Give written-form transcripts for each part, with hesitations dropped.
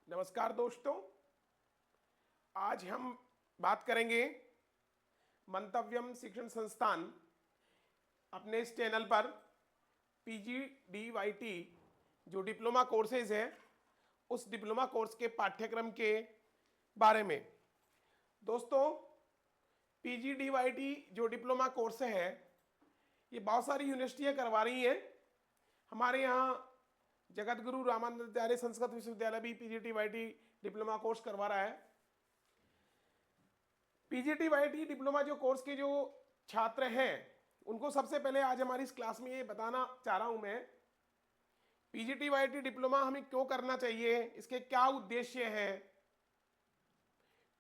नमस्कार दोस्तों, आज हम बात करेंगे मंतव्यम शिक्षण संस्थान अपने इस चैनल पर PGDYT जो डिप्लोमा कोर्सेज है उस डिप्लोमा कोर्स के पाठ्यक्रम के बारे में। दोस्तों, PGDYT जो डिप्लोमा कोर्स है ये बहुत सारी यूनिवर्सिटियाँ करवा रही हैं। हमारे यहाँ जगत गुरु रामानंदाचार्य संस्कृत विश्वविद्यालय भी PGDYT डिप्लोमा कोर्स करवा रहा है। PGDYT डिप्लोमा जो कोर्स के जो छात्र हैं उनको सबसे पहले आज हमारी इस क्लास में ये बताना चाह रहा हूं मैं, PGDYT डिप्लोमा हमें क्यों करना चाहिए, इसके क्या उद्देश्य हैं।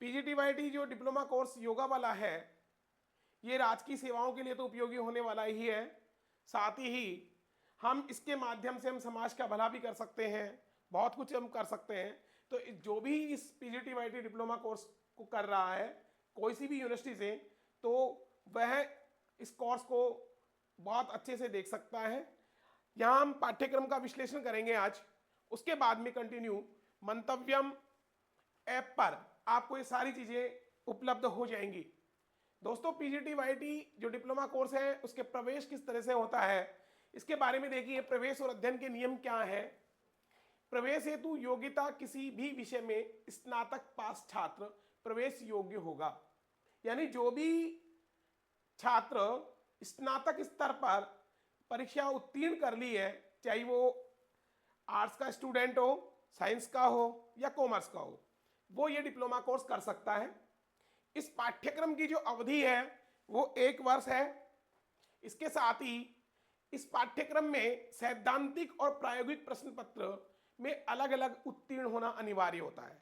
PGDYT जो डिप्लोमा कोर्स योगा वाला है ये राजकीय सेवाओं के लिए तो उपयोगी होने वाला ही है, साथ ही हम इसके माध्यम से हम समाज का भला भी कर सकते हैं, बहुत कुछ हम कर सकते हैं। तो जो भी इस PGDYT डिप्लोमा कोर्स को कर रहा है कोई सी भी यूनिवर्सिटी से, तो वह इस कोर्स को बहुत अच्छे से देख सकता है। यहाँ हम पाठ्यक्रम का विश्लेषण करेंगे आज, उसके बाद में कंटिन्यू मंतव्यम ऐप पर आपको ये सारी चीज़ें उपलब्ध हो जाएंगी। दोस्तों, PGDYT जो डिप्लोमा कोर्स है उसके प्रवेश किस तरह से होता है इसके बारे में देखिए। प्रवेश और अध्ययन के नियम क्या है। प्रवेश हेतु योग्यता किसी भी विषय में स्नातक पास छात्र प्रवेश योग्य होगा। यानी जो भी छात्र स्नातक स्तर पर परीक्षा उत्तीर्ण कर ली है, चाहे वो आर्ट्स का स्टूडेंट हो, साइंस का हो या कॉमर्स का हो, वो ये डिप्लोमा कोर्स कर सकता है। इस पाठ्यक्रम की जो अवधि है वो 1 वर्ष है। इसके साथ ही इस पाठ्यक्रम में सैद्धांतिक और प्रायोगिक प्रश्न पत्र में अलग अलग उत्तीर्ण होना अनिवार्य होता है।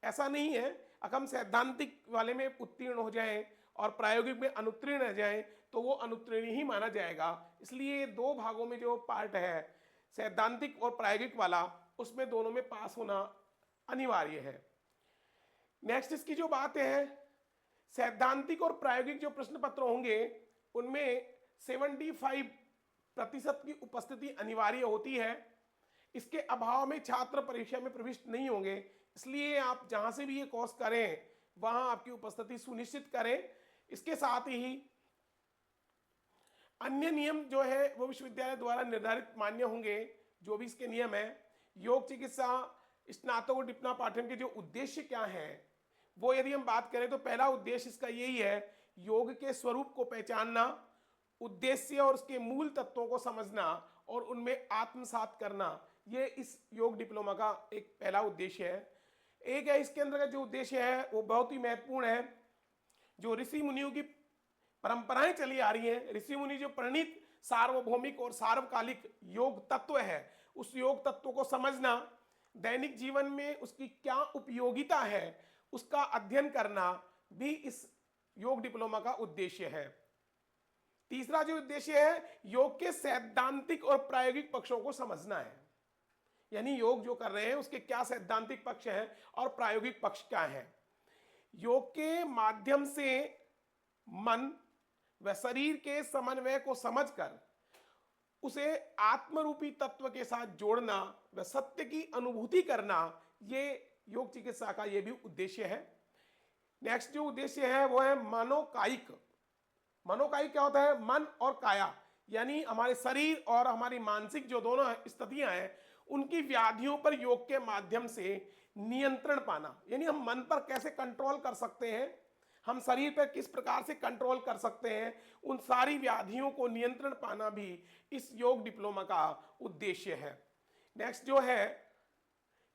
ऐसा नहीं है अगर हम सैद्धांतिक वाले में उत्तीर्ण हो जाएं और प्रायोगिक में अनुत्तीर्ण रह जाएं तो वो अनुत्तीर्ण ही माना जाएगा। इसलिए 2 भागों में जो पार्ट है सैद्धांतिक और प्रायोगिक वाला, उसमें दोनों में पास होना अनिवार्य है। नेक्स्ट इसकी जो बात है, सैद्धांतिक और प्रायोगिक जो प्रश्न पत्र होंगे उनमें 75% की उपस्थिति अनिवार्य होती है। इसके अभाव में छात्र परीक्षा में प्रविष्ट नहीं होंगे। इसलिए आप जहां से भी ये कोर्स करें वहां आपकी उपस्थिति सुनिश्चित करें। इसके साथ ही अन्य नियम जो है वो विश्वविद्यालय द्वारा निर्धारित मान्य होंगे। जो भी इसके नियम है, योग चिकित्सा स्नातक और डिप्लोमा पाठ्यक्रम के जो उद्देश्य क्या है वो यदि हम बात करें तो पहला उद्देश्य इसका यही है, योग के स्वरूप को पहचानना, उद्देश्य और उसके मूल तत्वों को समझना और उनमें आत्मसात करना। ये इस योग डिप्लोमा का एक पहला उद्देश्य है। एक है इसके अंदर का जो उद्देश्य है वो बहुत ही महत्वपूर्ण है। जो ऋषि मुनियों की परंपराएं चली आ रही हैं, ऋषि मुनि जो प्रणीत सार्वभौमिक और सार्वकालिक योग तत्व है, उस योग तत्व को समझना, दैनिक जीवन में उसकी क्या उपयोगिता है उसका अध्ययन करना भी इस योग डिप्लोमा का उद्देश्य है। तीसरा जो उद्देश्य है, योग के सैद्धांतिक और प्रायोगिक पक्षों को समझना है। यानी योग जो कर रहे हैं उसके क्या सैद्धांतिक पक्ष हैं और प्रायोगिक पक्ष क्या हैं। योग के माध्यम से मन व शरीर के समन्वय को समझकर उसे आत्मरूपी तत्व के साथ जोड़ना व सत्य की अनुभूति करना, ये योग चिकित्सा का ये भी उद्देश्य है। नेक्स्ट जो उद्देश्य है वो है मनोकायिक। मनोकायिक क्या होता है? मन और काया, यानी हमारे शरीर और हमारी मानसिक जो दोनों स्थितियां हैं उनकी व्याधियों पर योग के माध्यम से नियंत्रण पाना। यानी हम मन पर कैसे कंट्रोल कर सकते हैं, हम शरीर पर किस प्रकार से कंट्रोल कर सकते हैं, उन सारी व्याधियों को नियंत्रण पाना भी इस योग डिप्लोमा का उद्देश्य है। नेक्स्ट जो है,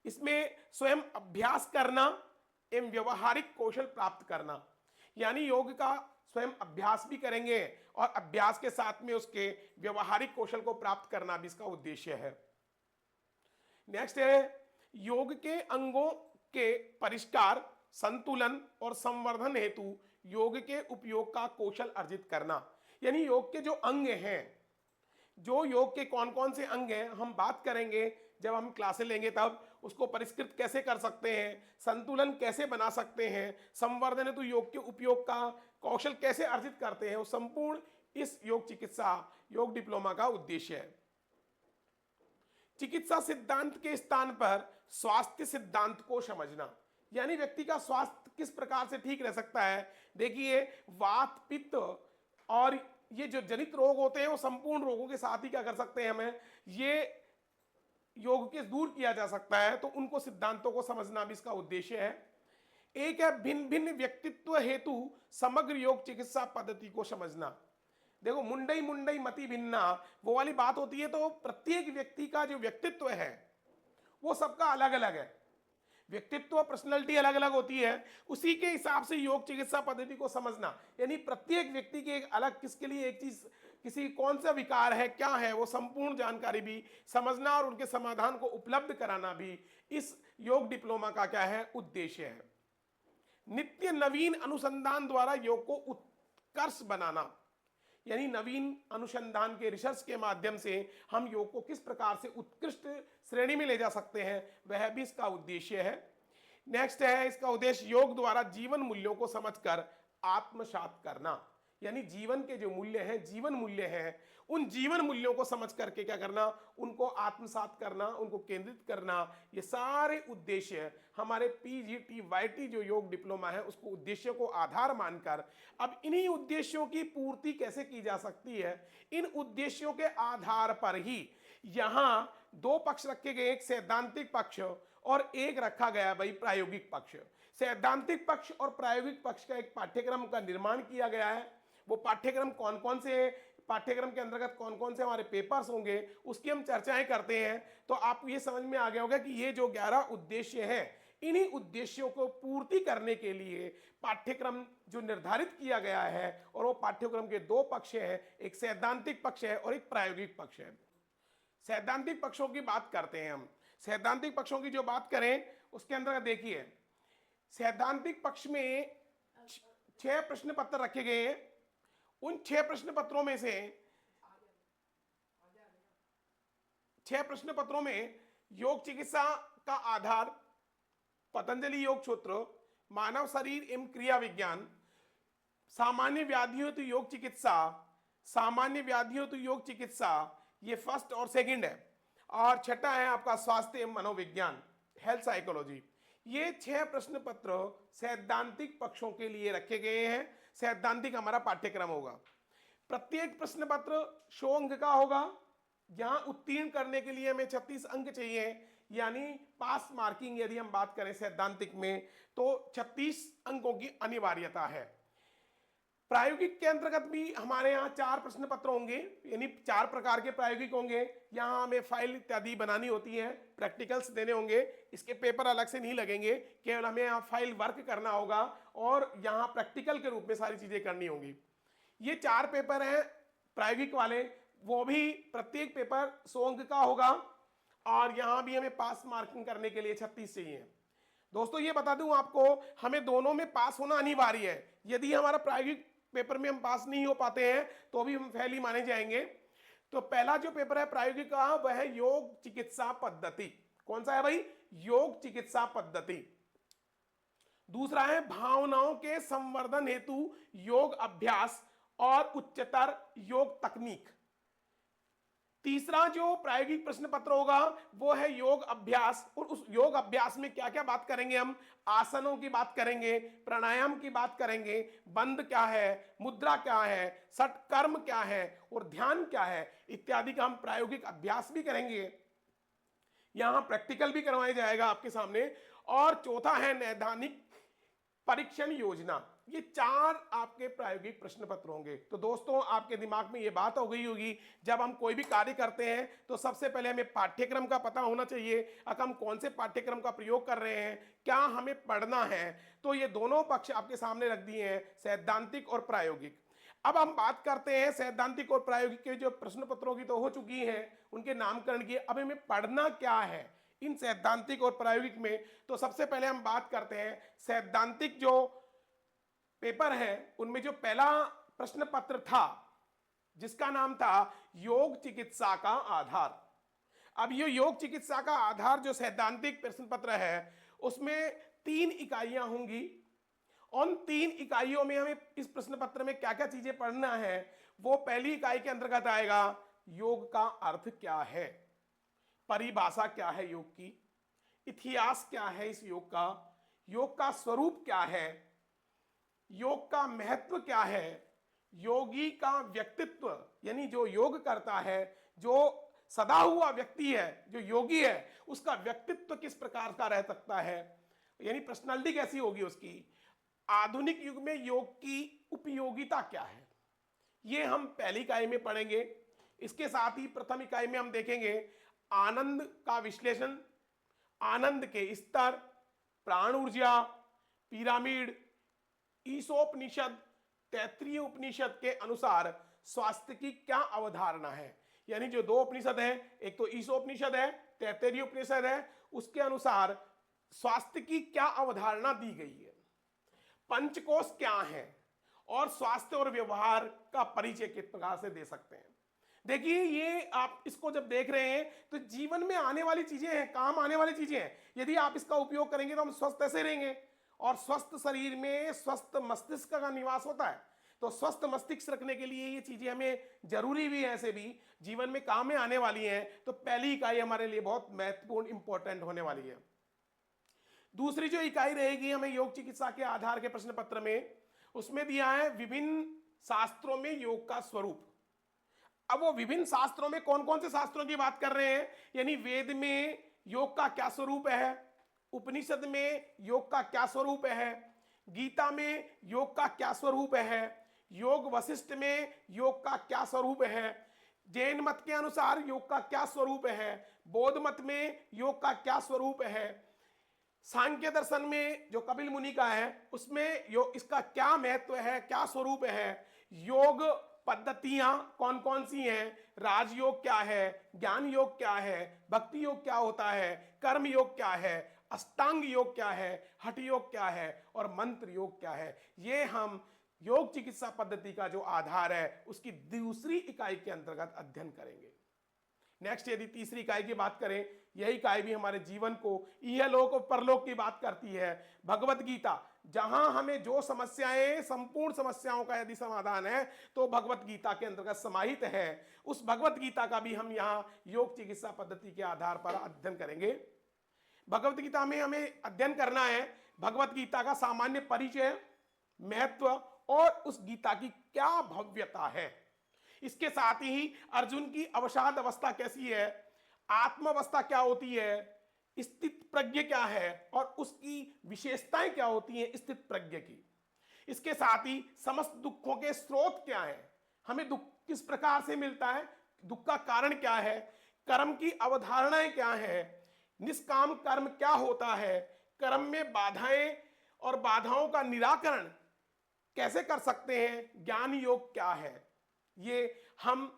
इसमें स्वयं अभ्यास करना एवं व्यवहारिक कौशल प्राप्त करना। यानी योग का स्वयं अभ्यास भी करेंगे और अभ्यास के साथ में उसके व्यवहारिक कौशल को प्राप्त करना भी इसका उद्देश्य है। नेक्स्ट है, योग के अंगों के परिष्कार, संतुलन और संवर्धन हेतु योग के उपयोग का कौशल अर्जित करना। यानी योग के जो अंग हैं, जो योग के कौन कौन से अंग हैं हम बात करेंगे जब हम क्लासें लेंगे, तब उसको परिष्कृत कैसे कर सकते हैं, संतुलन कैसे बना सकते हैं, संवर्धन हेतु योग के उपयोग का कौशल कैसे अर्जित करते हैं, वो संपूर्ण इस योग चिकित्सा योग डिप्लोमा का उद्देश्य है। चिकित्सा सिद्धांत के स्थान पर स्वास्थ्य सिद्धांत को समझना, यानी व्यक्ति का स्वास्थ्य किस प्रकार से ठीक रह सकता है। देखिए, वात पित्त और ये जो जनित रोग होते हैं वो संपूर्ण रोगों के साथ ही क्या कर सकते हैं, हमें ये योग के दूर किया जा सकता है। तो उनको सिद्धांतों को समझना भी इसका उद्देश्य है। एक है भिन्न भिन्न व्यक्तित्व हेतु समग्र योग चिकित्सा पद्धति को समझना। देखो, मुंडई मुंडई मति भिन्ना, वो वाली बात होती है। तो प्रत्येक व्यक्ति का जो व्यक्तित्व है वो सबका अलग अलग है, व्यक्तित्व पर्सनैलिटी अलग अलग होती है। उसी के हिसाब से योग चिकित्सा पद्धति को समझना, यानी प्रत्येक व्यक्ति के एक अलग, किसके लिए एक चीज, किसी कौन सा विकार है, क्या है, वो संपूर्ण जानकारी भी समझना और उनके समाधान को उपलब्ध कराना भी इस योग डिप्लोमा का क्या है, उद्देश्य है। नित्य नवीन अनुसंधान द्वारा योग को उत्कर्ष बनाना, यानी नवीन अनुसंधान के रिसर्च के माध्यम से हम योग को किस प्रकार से उत्कृष्ट श्रेणी में ले जा सकते हैं, वह भी इसका उद्देश्य है। नेक्स्ट है इसका उद्देश्य, योग द्वारा जीवन मूल्यों को समझकर आत्मसात करना, यानी जीवन के जो मूल्य हैं, जीवन मूल्य हैं, उन जीवन मूल्यों को समझ करके क्या करना, उनको आत्मसात करना, उनको केंद्रित करना। ये सारे उद्देश्य हमारे PGTYT जो योग डिप्लोमा है उसको उद्देश्य को आधार मानकर, अब इन्हीं उद्देश्यों की पूर्ति कैसे की जा सकती है, इन उद्देश्यों के आधार पर ही यहां दो पक्ष रखे गए, एक सैद्धांतिक पक्ष और एक रखा गया भाई प्रायोगिक पक्ष। सैद्धांतिक पक्ष और प्रायोगिक पक्ष का एक पाठ्यक्रम का निर्माण किया गया है। वो पाठ्यक्रम कौन कौन से, पाठ्यक्रम के अंतर्गत कौन कौन से हमारे पेपर्स होंगे, उसकी हम चर्चाएं करते हैं। तो आपको ये समझ में आ गया होगा कि ये जो 11 उद्देश्य हैं, इन्हीं उद्देश्यों को पूर्ति करने के लिए पाठ्यक्रम जो निर्धारित किया गया है, और वो पाठ्यक्रम के दो पक्ष हैं, एक सैद्धांतिक पक्ष है और एक प्रायोगिक पक्ष है। सैद्धांतिक पक्षों की बात करते हैं हम। सैद्धांतिक पक्षों की जो बात करें उसके अंतर्गत देखिए, सैद्धांतिक पक्ष में 6 प्रश्न पत्र रखे गए हैं। उन 6 प्रश्न पत्रों में से 6 प्रश्न पत्रों में योग चिकित्सा का आधार, पतंजलि योग सूत्र, मानव शरीर एवं क्रिया विज्ञान, सामान्य व्याधियों तो योग चिकित्सा, सामान्य व्याधियों तो योग चिकित्सा, ये फर्स्ट और सेकंड है। और छठा है आपका स्वास्थ्य एवं मनोविज्ञान, हेल्थ साइकोलॉजी। ये 6 प्रश्न पत्र सैद्धांतिक पक्षों के लिए रखे गए हैं। सैद्धांतिक हमारा पाठ्यक्रम होगा। प्रत्येक प्रश्न पत्र 100 अंक का होगा। यहां उत्तीर्ण करने के लिए हमें 36 अंक चाहिए, यानी पास मार्किंग यदि हम बात करें सैद्धांतिक में तो 36 अंकों की अनिवार्यता है। प्रायोगिक के अंतर्गत भी हमारे यहाँ 4 प्रश्न पत्र होंगे, यानी 4 प्रकार के प्रायोगिक होंगे। यहाँ हमें फाइल इत्यादि बनानी होती है, प्रैक्टिकल्स देने होंगे, इसके पेपर अलग से नहीं लगेंगे, केवल हमें यहाँ फाइल वर्क करना होगा और यहाँ प्रैक्टिकल के रूप में सारी चीजें करनी होंगी। ये 4 पेपर हैं प्रायोगिक वाले, वो भी प्रत्येक पेपर 100 अंक का होगा और यहाँ भी हमें पास मार्किंग करने के लिए 36 चाहिए। दोस्तों ये बता दूं आपको, हमें दोनों में पास होना अनिवार्य है। यदि हमारा प्रायोगिक पेपर में हम पास नहीं हो पाते हैं तो भी हम फेल ही माने जाएंगे। तो पहला जो पेपर है प्रायोगिक का वह है योग चिकित्सा पद्धति। कौन सा है भाई? योग चिकित्सा पद्धति। दूसरा है भावनाओं के संवर्धन हेतु योग अभ्यास और उच्चतर योग तकनीक। तीसरा जो प्रायोगिक प्रश्न पत्र होगा वो है योग अभ्यास, और उस योग अभ्यास में क्या क्या बात करेंगे हम? आसनों की बात करेंगे, प्राणायाम की बात करेंगे, बंद क्या है, मुद्रा क्या है, षटकर्म क्या है और ध्यान क्या है इत्यादि का हम प्रायोगिक अभ्यास भी करेंगे। यहां प्रैक्टिकल भी करवाया जाएगा आपके सामने। और चौथा है नैदानिक परीक्षण योजना। ये 4 आपके प्रायोगिक प्रश्न पत्र होंगे। तो दोस्तों आपके दिमाग में ये बात हो गई होगी, जब हम कोई भी कार्य करते हैं तो सबसे पहले हमें पाठ्यक्रम का पता होना चाहिए, अगर हम कौन से पाठ्यक्रम का प्रयोग कर रहे हैं, क्या हमें पढ़ना है। तो ये दोनों पक्ष आपके सामने रख दिए हैं, सैद्धांतिक और प्रायोगिक। अब हम बात करते हैं सैद्धांतिक और प्रायोगिक के जो प्रश्न पत्रों की तो हो चुकी है, उनके नामकरण की। अब हमें पढ़ना क्या है इन सैद्धांतिक और प्रायोगिक में? तो सबसे पहले हम बात करते हैं सैद्धांतिक जो पेपर है उनमें जो पहला प्रश्न पत्र था जिसका नाम था योग चिकित्सा का आधार। अब ये योग चिकित्सा का आधार जो सैद्धांतिक प्रश्न पत्र है उसमें 3 इकाइयां होंगी। उन 3 इकाइयों में हमें इस प्रश्न पत्र में क्या क्या चीजें पढ़ना है। वो पहली इकाई के अंतर्गत आएगा योग का अर्थ क्या है, परिभाषा क्या है योग की। इतिहास क्या है इस योग का स्वरूप क्या है, योग का महत्व क्या है, योगी का व्यक्तित्व यानी जो योग करता है, जो सदा हुआ व्यक्ति है, जो योगी है, उसका व्यक्तित्व किस प्रकार का रह सकता है, यानी पर्सनालिटी कैसी होगी उसकी। आधुनिक युग में योग की उपयोगिता क्या है, ये हम पहली इकाई में पढ़ेंगे। इसके साथ ही प्रथम इकाई में हम देखेंगे आनंद का विश्लेषण, आनंद के स्तर, प्राण ऊर्जा, पिरामिड, ईशोपनिषद, तैत्तिरीय उपनिषद के अनुसार स्वास्थ्य की क्या अवधारणा है। यानी जो दो उपनिषद हैं, एक तो ईशोपनिषद है, तैत्तिरीय उपनिषद है, उसके अनुसार स्वास्थ्य की क्या अवधारणा दी गई है, पंचकोश क्या है और स्वास्थ्य और व्यवहार का परिचय किस प्रकार से दे सकते हैं। देखिए, ये आप इसको जब देख रहे हैं तो जीवन में आने वाली चीजें हैं, काम आने वाली चीजें हैं। यदि आप इसका उपयोग करेंगे तो हम स्वस्थ ऐसे रहेंगे, और स्वस्थ शरीर में स्वस्थ मस्तिष्क का निवास होता है। तो स्वस्थ मस्तिष्क रखने के लिए ये चीजें हमें जरूरी भी है, ऐसे भी जीवन में काम में आने वाली हैं। तो पहली इकाई हमारे लिए बहुत महत्वपूर्ण इंपॉर्टेंट होने वाली है। दूसरी जो इकाई रहेगी हमें योग चिकित्सा के आधार के प्रश्न पत्र में, उसमें दिया है विभिन्न शास्त्रों में योग का स्वरूप। अब वो विभिन्न शास्त्रों में कौन कौन से शास्त्रों की बात कर रहे हैं, यानी वेद में योग का क्या स्वरूप है, उपनिषद में योग का क्या स्वरूप है, गीता में योग का क्या स्वरूप है, योग वशिष्ठ में योग का क्या स्वरूप है, जैन मत के अनुसार योग का क्या स्वरूप है, बौद्ध मत में योग का क्या स्वरूप है, सांख्य दर्शन में जो कपिल मुनि का है उसमें योग इसका क्या महत्व है, क्या स्वरूप है, योग पद्धतियां कौन कौन सी हैं, राजयोग क्या है, ज्ञान योग क्या है, भक्ति योग क्या होता है, कर्म योग क्या है, अष्टांग योग क्या है, हठ योग क्या है और मंत्र योग क्या है। ये हम योग चिकित्सा पद्धति का जो आधार है उसकी दूसरी इकाई के अंतर्गत अध्ययन करेंगे। नेक्स्ट, यदि तीसरी इकाई की बात करें, यह इकाई भी हमारे जीवन को इहलोक और परलोक की बात करती है। भगवत गीता, जहां हमें जो समस्याएं, संपूर्ण समस्याओं का यदि समाधान है तो भगवत गीता के अंतर्गत समाहित है। उस भगवत गीता का भी हम यहाँ योग चिकित्सा पद्धति के आधार पर अध्ययन करेंगे। भगवत गीता में हमें अध्ययन करना है भगवत गीता का सामान्य परिचय, महत्व और उस गीता की क्या भव्यता है। इसके साथ ही अर्जुन की अवसाद अवस्था कैसी है, आत्मावस्था क्या होती है, स्थित प्रज्ञ क्या है और उसकी विशेषताएं क्या होती हैं स्थित प्रज्ञ की। इसके साथ ही समस्त दुखों के स्रोत क्या है, हमें दुख किस प्रकार से मिलता है, दुख का कारण क्या है, कर्म की अवधारणाएं क्या है, निष्काम कर्म क्या होता है, कर्म में बाधाएं और बाधाओं का निराकरण कैसे कर सकते हैं, ज्ञान योग क्या है, ये हम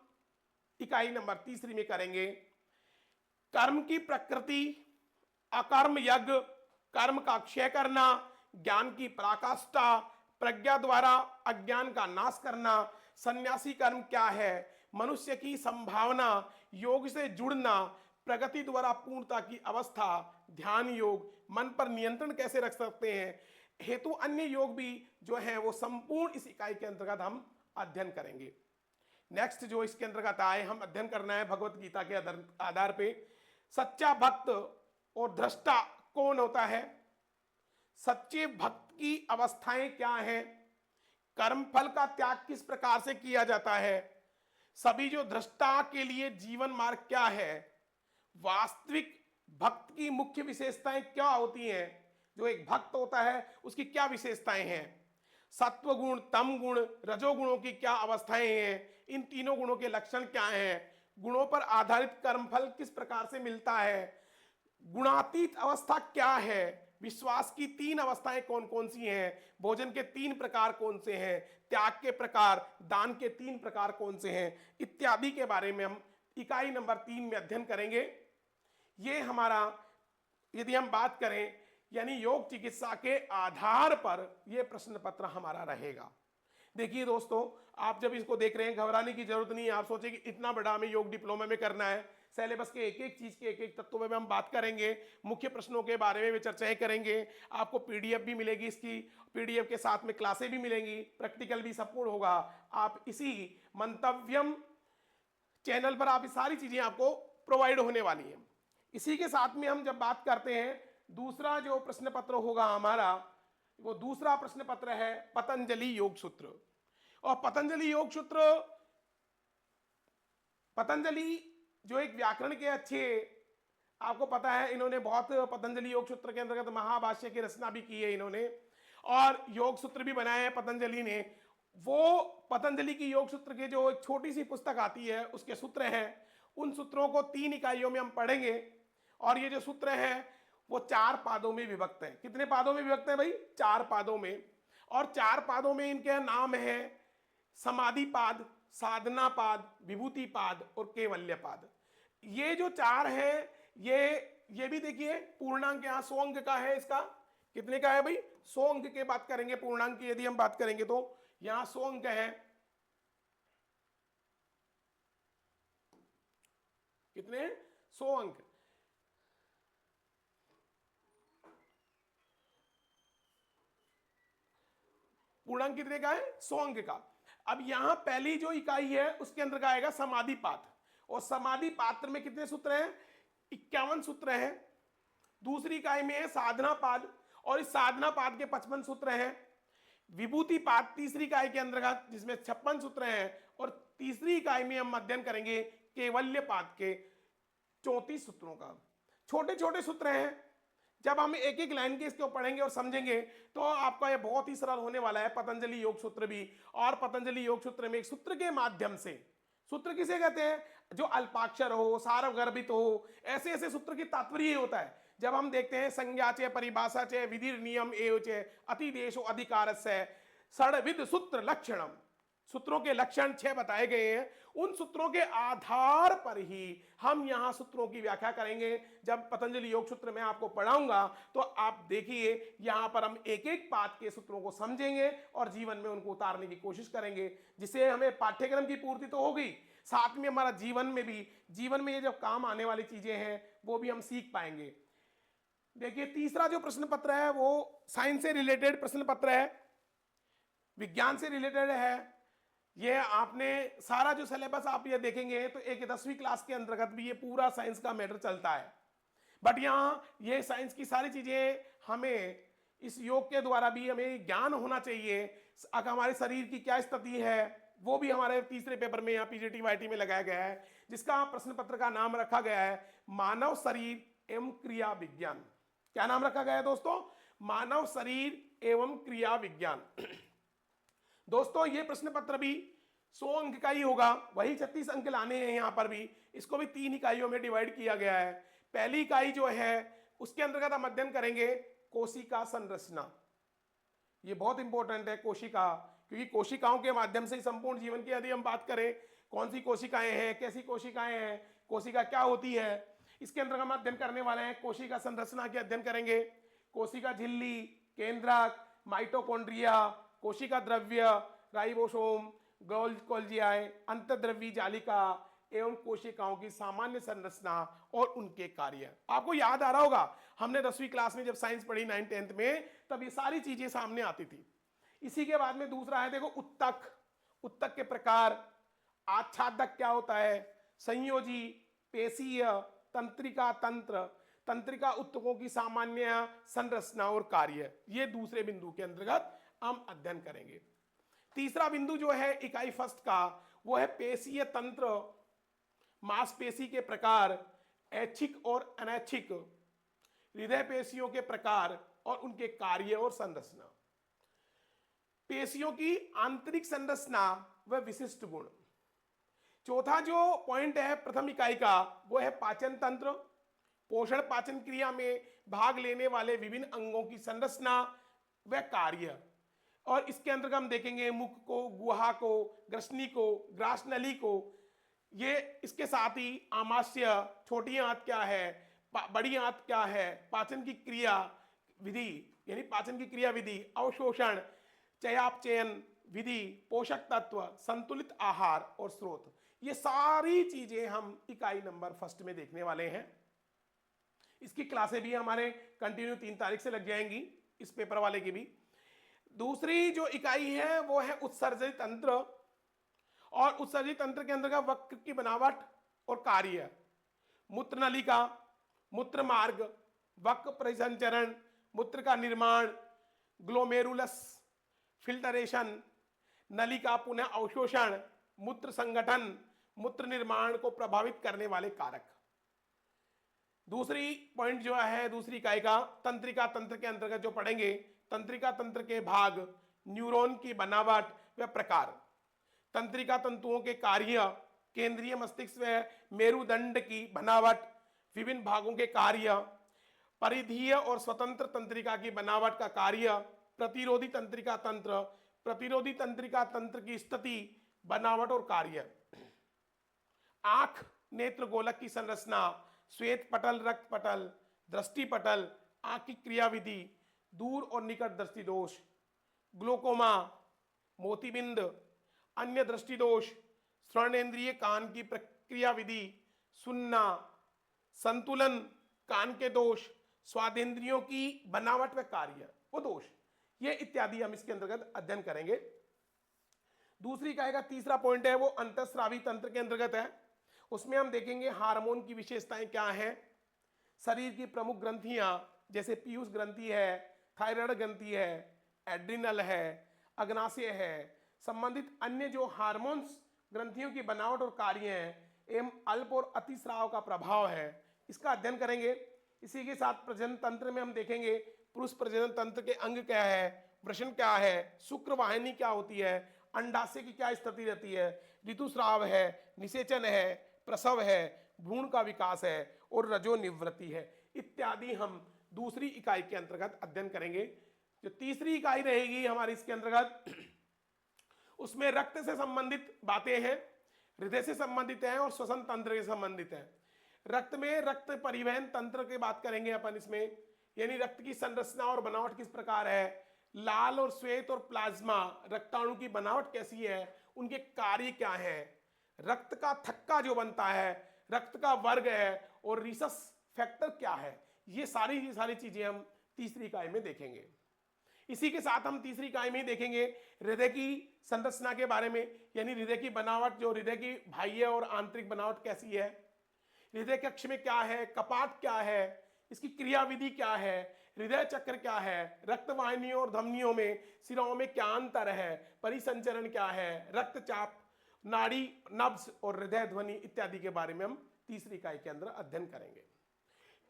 इकाई नंबर तीसरी में करेंगे। कर्म की प्रकृति, अकर्म यज्ञ, कर्म का क्षय करना, ज्ञान की पराकाष्ठा, प्रज्ञा द्वारा अज्ञान का नाश करना, सन्यासी कर्म क्या है, मनुष्य की संभावना, योग से जुड़ना, प्रगति द्वारा पूर्णता की अवस्था, ध्यान योग, मन पर नियंत्रण कैसे रख सकते हैं, हेतु अन्य योग भी जो है वो संपूर्ण इस इकाई के अंतर्गत हम अध्ययन करेंगे। नेक्स्ट जो इसके अंतर्गत आए हम अध्ययन करना है भगवत गीता के आधार पे, सच्चा भक्त और दृष्टा कौन होता है, सच्चे भक्त की अवस्थाएं क्या हैं, कर्म फल का त्याग किस प्रकार से किया जाता है, सभी जो दृष्टा के लिए जीवन मार्ग क्या है, वास्तविक भक्त की मुख्य विशेषताएं क्या होती हैं, जो एक भक्त होता है उसकी क्या विशेषताएं हैं, सत्व गुण, तम गुण, रजोगुणों की क्या अवस्थाएं हैं, इन तीनों गुणों के लक्षण क्या हैं, गुणों पर आधारित कर्मफल किस प्रकार से मिलता है, गुणातीत अवस्था क्या है, विश्वास की तीन अवस्थाएं कौन कौन सी हैं, भोजन के तीन प्रकार कौन से हैं, त्याग के प्रकार, दान के तीन प्रकार कौन से हैं, इत्यादि के बारे में हम इकाई नंबर 3 में अध्ययन करेंगे। ये हमारा यदि हम बात करें यानी योग चिकित्सा के आधार पर यह प्रश्न पत्र हमारा रहेगा। देखिए दोस्तों, आप जब इसको देख रहे हैं घबराने की जरूरत नहीं है। आप सोचे कि इतना बड़ा हमें योग डिप्लोमा में करना है, सिलेबस के एक एक चीज के एक एक तत्वों में हम बात करेंगे, मुख्य प्रश्नों के बारे में भी चर्चाएं करेंगे, आपको पीडीएफ भी मिलेगी, इसकी पीडीएफ के साथ में क्लासें भी मिलेंगी, प्रैक्टिकल भी संपूर्ण होगा। आप इसी मंतव्यम चैनल पर आप सारी चीजें आपको प्रोवाइड होने वाली हैं। इसी के साथ में हम जब बात करते हैं, दूसरा जो प्रश्न पत्र होगा हमारा, वो दूसरा प्रश्न पत्र है पतंजलि योग सूत्र। और पतंजलि योग सूत्र, पतंजलि जो एक व्याकरण के अच्छे, आपको पता है इन्होंने बहुत पतंजलि योग सूत्र के अंतर्गत महाभाष्य की रचना भी की है इन्होंने, और योग सूत्र भी बनाए हैं पतंजलि ने। वो पतंजलि की योग सूत्र की जो एक छोटी सी पुस्तक आती है उसके सूत्र हैं, उन सूत्रों को 3 इकाइयों में हम पढ़ेंगे। और ये जो सूत्र हैं वो 4 पादों में विभक्त हैं। कितने पादों में विभक्त हैं भाई? 4 पादों में। और 4 पादों में इनके नाम है समाधि पाद, साधना पाद, विभूति पाद और कैवल्य पाद। ये जो 4 हैं, ये भी देखिए पूर्णांक यहाँ 100 अंक का है। इसका कितने का है भाई? 100 अंक के बात करेंगे पूर्णांक की यदि हम बात करेंगे तो यहां 100 अंक है। कितने? 100 अंक। पूर्णांक कितने का है? 100 अंक का। अब यहां पहली जो इकाई है उसके अंदर का आएगा समाधि पाद, और समाधि पात्र में कितने सूत्र हैं? 51 सूत्र हैं। दूसरी इकाई में है साधना पाद, और इस साधना पाद के 55 सूत्र हैं। विभूति पाद तीसरी इकाई के अंदर का, जिसमें 56 सूत्र हैं। और तीसरी इकाई में हम अध्ययन करेंगे कैवल्य पाद के 34 सूत्रों का। छोटे छोटे सूत्र हैं, जब हम एक एक लाइन के इसको पढ़ेंगे और समझेंगे तो आपका ये बहुत ही सरल होने वाला है पतंजलि योग सूत्र भी। और पतंजलि योग सूत्र में एक सूत्र के माध्यम से, सूत्र किसे कहते हैं? जो अल्पाक्षर हो, सार्वगर्भित हो, ऐसे ऐसे सूत्र की तात्पर्य ये होता है। जब हम देखते हैं संज्ञा चे, परिभाषा चे, विधि नियम एव चे, अतिदेशो अधिकारस्य षड्विध सूत्र लक्षणम, सूत्रों के लक्षण 6 बताए गए हैं। उन सूत्रों के आधार पर ही हम यहां सूत्रों की व्याख्या करेंगे। जब पतंजलि योग सूत्र में आपको पढ़ाऊंगा तो आप देखिए यहां पर हम एक एक पाठ के सूत्रों को समझेंगे और जीवन में उनको उतारने की कोशिश करेंगे, जिससे हमें पाठ्यक्रम की पूर्ति तो हो गई, साथ में हमारा जीवन में भी, जीवन में ये जो काम आने वाली चीजें हैं वो भी हम सीख पाएंगे। देखिए तीसरा जो प्रश्न पत्र है वो साइंस से रिलेटेड प्रश्न पत्र है, विज्ञान से रिलेटेड है। ये आपने सारा जो सिलेबस आप ये देखेंगे तो एक 10वीं क्लास के अंतर्गत भी ये पूरा साइंस का मैटर चलता है। बट यहाँ ये साइंस की सारी चीजें हमें इस योग के द्वारा भी हमें ज्ञान होना चाहिए। अगर हमारे शरीर की क्या स्थिति है वो भी हमारे तीसरे पेपर में यहाँ पीजीटी वाईटी में लगाया गया है, जिसका प्रश्न पत्र का नाम रखा गया है मानव शरीर एवं क्रिया विज्ञान। क्या नाम रखा गया है दोस्तों? मानव शरीर एवं क्रिया विज्ञान। दोस्तों ये प्रश्न पत्र भी 100 अंक का ही होगा, वही 36 अंक लाने हैं यहाँ पर भी। इसको भी 3 इकाइयों में डिवाइड किया गया है। पहली इकाई जो है उसके अंतर्गत हम अध्ययन करेंगे कोशिका संरचना। ये बहुत इंपॉर्टेंट है कोशिका, क्योंकि कोशिकाओं के माध्यम से ही संपूर्ण जीवन की यदि हम बात करें, कौन सी कोशिकाएं हैं, कैसी कोशिकाएं हैं, कोशिका क्या होती है, इसके अंदर हम अध्ययन करने वाले हैं। कोशिका संरचना के अध्ययन करेंगे, कोशिका झिल्ली, केंद्रक, माइटोकॉन्ड्रिया, कोशिका द्रव्य, राइबोसोम, गोल्जियाए, अंतर्द्रव्यी जालिका एवं कोशिकाओं की सामान्य संरचना और उनके कार्य। आपको याद आ रहा होगा हमने 10वीं क्लास में जब साइंस पढ़ी 9th 10th में, तब ये सारी चीजें सामने आती थी। इसी के बाद में दूसरा है देखो उत्तक, उत्तक के प्रकार, आच्छादक क्या होता है, संयोजी, पेशीय, तंत्रिका तंत्र, तंत्रिका उत्तकों की सामान्य संरचना और कार्य, ये दूसरे बिंदु के अंतर्गत हम अध्ययन करेंगे। तीसरा बिंदु जो है इकाई फर्स्ट का वो है पेशीय तंत्र, मांसपेशी के प्रकार, ऐच्छिक और अनैच्छिक, हृदय पेशियों के प्रकार और उनके कार्य और संरचना, पेशियों की आंतरिक संरचना व विशिष्ट गुण। चौथा जो पॉइंट है प्रथम इकाई का वो है पाचन तंत्र, पोषण पाचन क्रिया में भाग लेने वाले विभिन्न अंगों की संरचना व कार्य। और इसके अंतर्गत हम देखेंगे मुख को, गुहा को, ग्रसनी को, ग्रासनली को, ये इसके साथ ही आमाशय, छोटी आंत क्या है, बड़ी आंत क्या है, पाचन की क्रिया विधि यानी पाचन की क्रिया विधि, अवशोषण, चयापचयन विधि, पोषक तत्व, संतुलित आहार और स्रोत, ये सारी चीजें हम इकाई नंबर फर्स्ट में देखने वाले हैं। इसकी क्लासें भी हमारे कंटिन्यू 3 तारीख से लग जाएंगी, इस पेपर वाले की भी। दूसरी जो इकाई है वो है उत्सर्जित तंत्र, और उत्सर्जित तंत्र के अंदर का वक्र की बनावट और कार्य, मूत्र नलिका, मूत्र मार्ग, वक्र परिसंचरण, मूत्र का निर्माण, ग्लोमेरुलस फिल्टरेशन, नलिका पुनः अवशोषण, मूत्र संगठन, मूत्र निर्माण को प्रभावित करने वाले कारक। दूसरी पॉइंट जो है दूसरी इकाई का तंत्रिका तंत्र के अंतर्गत जो पढ़ेंगे, तंत्रिका तंत्र के भाग, न्यूरॉन की बनावट व प्रकार, तंत्रिका तंतुओं के कार्य, केंद्रीय मस्तिष्क व मेरुदंड की बनावट, विभिन्न भागों के कार्य, परिधीय और स्वतंत्र तंत्रिका की बनावट का कार्य, प्रतिरोधी तंत्रिका तंत्र, प्रतिरोधी तंत्रिका तंत्र की स्थिति, बनावट और कार्य, आंख नेत्र गोलक की संरचना, श्वेत पटल, रक्त पटल, दृष्टि पटल, आंख की क्रियाविधि, दूर और निकट दृष्टि दोष, ग्लोकोमा, मोतिबिंद, अन्य दृष्टि दोष, श्रवणेन्द्रिय कान की प्रक्रिया विधि, सुनना, संतुलन, कान के दोष, स्वादेंद्रियों की बनावट व कार्य वो दोष, ये इत्यादि हम इसके अंतर्गत अध्ययन करेंगे। दूसरी इकाई का तीसरा पॉइंट है वो अंतःस्रावी तंत्र के अंतर्गत है। उसमें हम देखेंगे हार्मोन की विशेषताएं क्या हैं, शरीर की प्रमुख ग्रंथियां जैसे पीयूष ग्रंथि है, थायराइड ग्रंथि है, एड्रिनल है, अग्नाशय है, संबंधित अन्य जो हार्मोन्स ग्रंथियों की बनावट और कार्य हैं एवं अल्प और अतिस्राव का प्रभाव है, इसका अध्ययन करेंगे। इसी के साथ प्रजनन तंत्र में हम देखेंगे पुरुष प्रजनन तंत्र के अंग क्या है, वृषण क्या है, शुक्र वाहिनी क्या होती है, अंडाशय की क्या स्थिति रहती है, ऋतुस्राव है, निषेचन है, प्रसव है, भ्रूण का विकास है और रजो निवृत्ति है, इत्यादि हम दूसरी इकाई के अंतर्गत अध्ययन करेंगे। जो तीसरी इकाई रहेगी हमारी इसके अंतर्गत उसमें रक्त से संबंधित बातें हैं, हृदय से संबंधित है और श्वसन तंत्र से संबंधित है। रक्त में रक्त परिवहन तंत्र की बात करेंगे अपन इसमें, यानी रक्त की संरचना और बनावट किस प्रकार है, लाल और श्वेत और प्लाज्मा रक्ताणु की बनावट कैसी है, उनके कार्य क्या है, रक्त का थक्का जो बनता है, रक्त का वर्ग है और रिसस फैक्टर क्या है, ये सारी चीजें हम तीसरी इकाई में देखेंगे। इसी के साथ हम तीसरी इकाई में देखेंगे हृदय की संरचना के बारे में, यानी हृदय की बनावट, जो हृदय की बाह्य और आंतरिक बनावट कैसी है, हृदय कक्ष में क्या है, कपाट क्या है, इसकी क्रियाविधि क्या है, हृदय चक्र क्या है, रक्त वाहिनियों और धमनियों में सिराओं में क्या अंतर है, परिसंचरण क्या है, रक्तचाप, नाड़ी, नब्ज और हृदय ध्वनि इत्यादि के बारे में हम तीसरी इकाई के अंदर अध्ययन करेंगे।